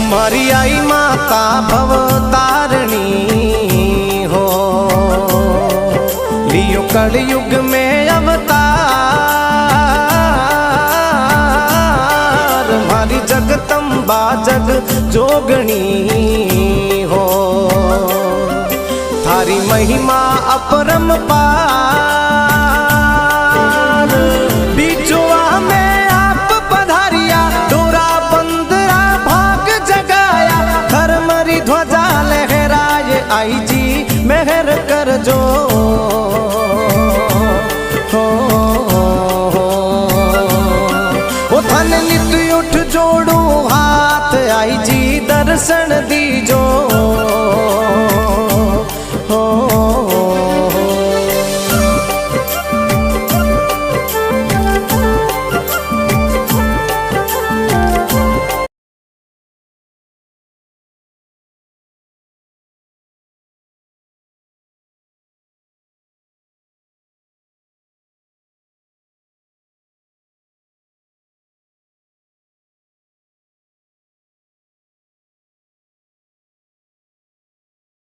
मारी आई माता भवतारिणी हो, लियो कलयुग में अवतार। मारी जगदम्बा जग जोगणी हो, थारी महिमा अपरंपार। बिचुआ में आप पधारिया, डोरा बंदरा भाग जगाया, धर्मरी ध्वजा लहराए। आई जी मेहर कर जो ओ धन नित उठ जोड़ू हाथ। आई जी दर्शन दीजो।